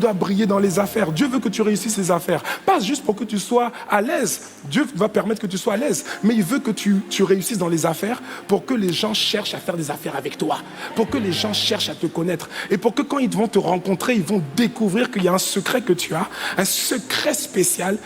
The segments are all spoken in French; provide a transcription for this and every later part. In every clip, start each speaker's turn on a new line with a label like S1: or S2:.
S1: dois briller dans les affaires. Dieu veut que tu réussisses les affaires. Pas juste pour que tu sois à l'aise. Dieu va permettre que tu sois à l'aise. Mais il veut que tu réussisses dans les affaires pour que les gens cherchent à faire des affaires avec toi. Pour que les gens cherchent à te connaître. Et pour que quand ils vont te rencontrer, ils vont découvrir qu'il y a un secret que tu as. Un secret spécial.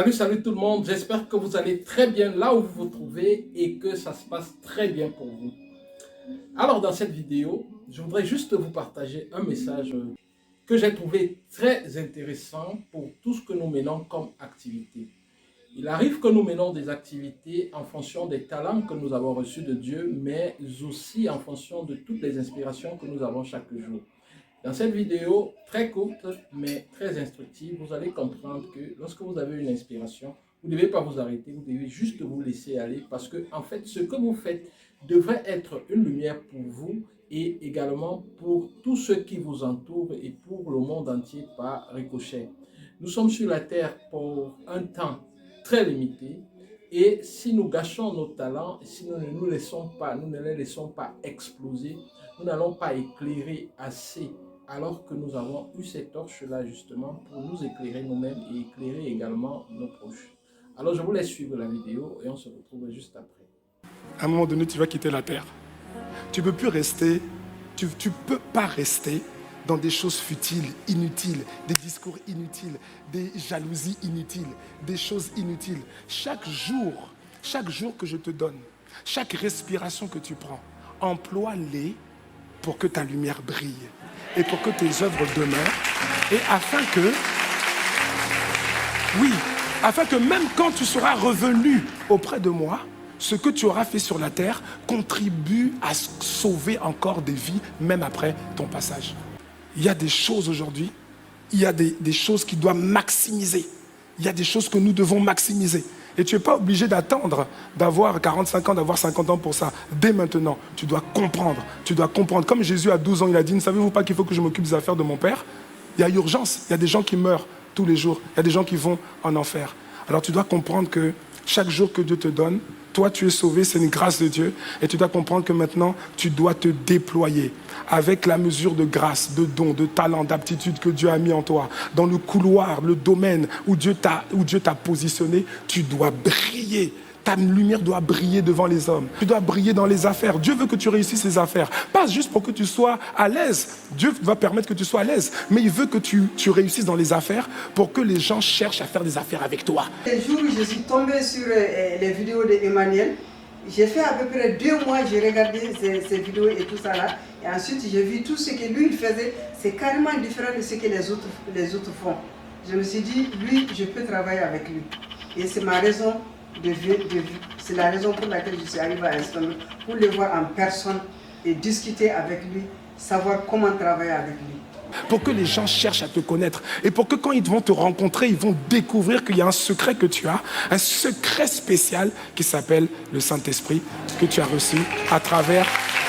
S2: Salut tout le monde, j'espère que vous allez très bien là où vous vous trouvez et que ça se passe très bien pour vous. Alors dans cette vidéo, je voudrais juste vous partager un message que j'ai trouvé très intéressant pour tout ce que nous menons comme activité. Il arrive que nous menons des activités en fonction des talents que nous avons reçus de Dieu, mais aussi en fonction de toutes les inspirations que nous avons chaque jour. Dans cette vidéo, très courte, mais très instructive, vous allez comprendre que lorsque vous avez une inspiration, vous ne devez pas vous arrêter, vous devez juste vous laisser aller parce que, en fait, ce que vous faites devrait être une lumière pour vous et également pour tous ceux qui vous entourent et pour le monde entier par ricochet. Nous sommes sur la terre pour un temps très limité et si nous gâchons nos talents, si nous ne les laissons pas exploser, nous n'allons pas éclairer assez alors que nous avons eu ces torches-là justement pour nous éclairer nous-mêmes et éclairer également nos proches. Alors je vous laisse suivre la vidéo et on se retrouve juste après.
S1: À un moment donné, tu vas quitter la terre. Tu ne peux plus rester, tu peux pas rester dans des choses futiles, inutiles, des discours inutiles, des jalousies inutiles, des choses inutiles. Chaque jour que je te donne, chaque respiration que tu prends, emploie-les pour que ta lumière brille et pour que tes œuvres demeurent et afin que même quand tu seras revenu auprès de moi, ce que tu auras fait sur la terre contribue à sauver encore des vies même après ton passage. Il y a des choses aujourd'hui, il y a des choses qui doivent maximiser. Il y a des choses que nous devons maximiser. Et tu n'es pas obligé d'attendre d'avoir 45 ans, d'avoir 50 ans pour ça. Dès maintenant, tu dois comprendre. Tu dois comprendre. Comme Jésus à 12 ans, il a dit, ne savez-vous pas qu'il faut que je m'occupe des affaires de mon Père? Il y a urgence. Il y a des gens qui meurent tous les jours. Il y a des gens qui vont en enfer. Alors tu dois comprendre que chaque jour que Dieu te donne, toi tu es sauvé, c'est une grâce de Dieu. Et tu dois comprendre que maintenant, tu dois te déployer avec la mesure de grâce, de don, de talent, d'aptitude que Dieu a mis en toi. Dans le couloir, le domaine où Dieu t'a positionné, tu dois briller. Ta lumière doit briller devant les hommes. Tu dois briller dans les affaires. Dieu veut que tu réussisses les affaires. Pas juste pour que tu sois à l'aise. Dieu va permettre que tu sois à l'aise. Mais il veut que tu réussisses dans les affaires pour que les gens cherchent à faire des affaires avec toi.
S3: Le jour où je suis tombée sur les vidéos d'Emmanuel, j'ai fait à peu près 2 mois, j'ai regardé ces vidéos et tout ça là. Et ensuite, j'ai vu tout ce que lui il faisait. C'est carrément différent de ce que les autres font. Je me suis dit, lui, je peux travailler avec lui. Et c'est ma raison de vie. C'est la raison pour laquelle je suis arrivée à Istanbul, pour le voir en personne et discuter avec lui, savoir comment travailler avec lui.
S1: Pour que les gens cherchent à te connaître et pour que quand ils vont te rencontrer, ils vont découvrir qu'il y a un secret que tu as, un secret spécial qui s'appelle le Saint-Esprit que tu as reçu à travers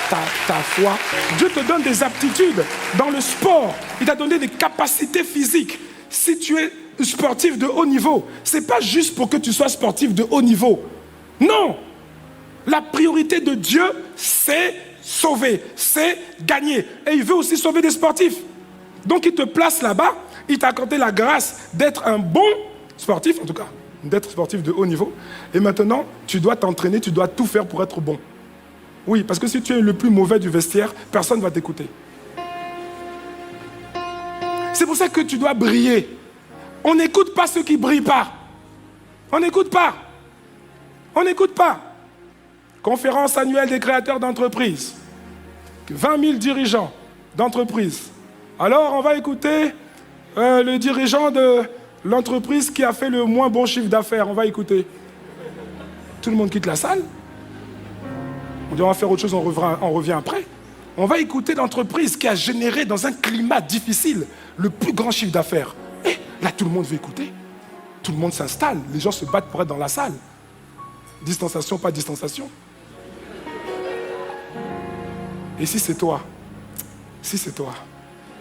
S1: ta foi. Dieu te donne des aptitudes dans le sport, il t'a donné des capacités physiques. Si tu es sportif de haut niveau, c'est pas juste pour que tu sois sportif de haut niveau. Non! La priorité de Dieu, c'est sauver, c'est gagner. Et il veut aussi sauver des sportifs. Donc il te place là-bas, il t'a accordé la grâce d'être un bon sportif, en tout cas, d'être sportif de haut niveau. Et maintenant, tu dois t'entraîner, tu dois tout faire pour être bon. Oui, parce que si tu es le plus mauvais du vestiaire, personne ne va t'écouter. C'est pour ça que tu dois briller. On n'écoute pas ceux qui ne brillent pas. On n'écoute pas. On n'écoute pas. Conférence annuelle des créateurs d'entreprises. 20 000 dirigeants d'entreprises. Alors, on va écouter le dirigeant de l'entreprise qui a fait le moins bon chiffre d'affaires. On va écouter. Tout le monde quitte la salle. On dit on va faire autre chose, on revient après. On va écouter l'entreprise qui a généré dans un climat difficile le plus grand chiffre d'affaires. Et là, tout le monde veut écouter. Tout le monde s'installe. Les gens se battent pour être dans la salle. Distanciation, pas distanciation. Et si c'est toi,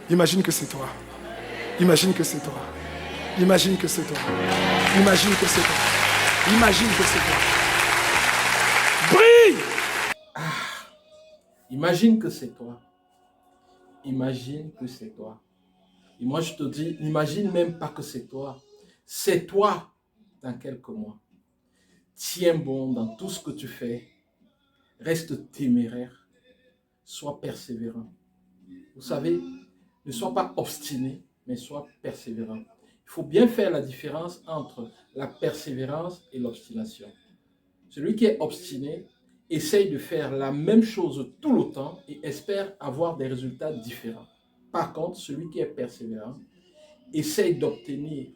S1: imagine que c'est toi. Imagine que c'est toi. Imagine que c'est toi. Imagine que c'est toi. Imagine que c'est toi. Brille!
S2: Imagine que c'est toi. Imagine que c'est toi. Et moi, je te dis, imagine même pas que c'est toi. C'est toi dans quelques mois. Tiens bon dans tout ce que tu fais. Reste téméraire. Sois persévérant. Vous savez, ne sois pas obstiné, mais sois persévérant. Il faut bien faire la différence entre la persévérance et l'obstination. Celui qui est obstiné essaye de faire la même chose tout le temps et espère avoir des résultats différents. Par contre, celui qui est persévérant essaye d'obtenir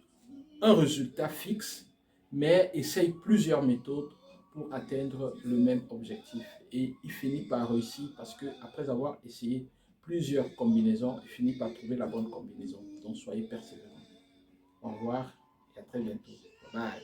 S2: un résultat fixe, mais essaye plusieurs méthodes pour atteindre le même objectif. Et il finit par réussir parce qu'après avoir essayé plusieurs combinaisons, il finit par trouver la bonne combinaison. Donc, soyez persévérants. Au revoir et à très bientôt. Bye.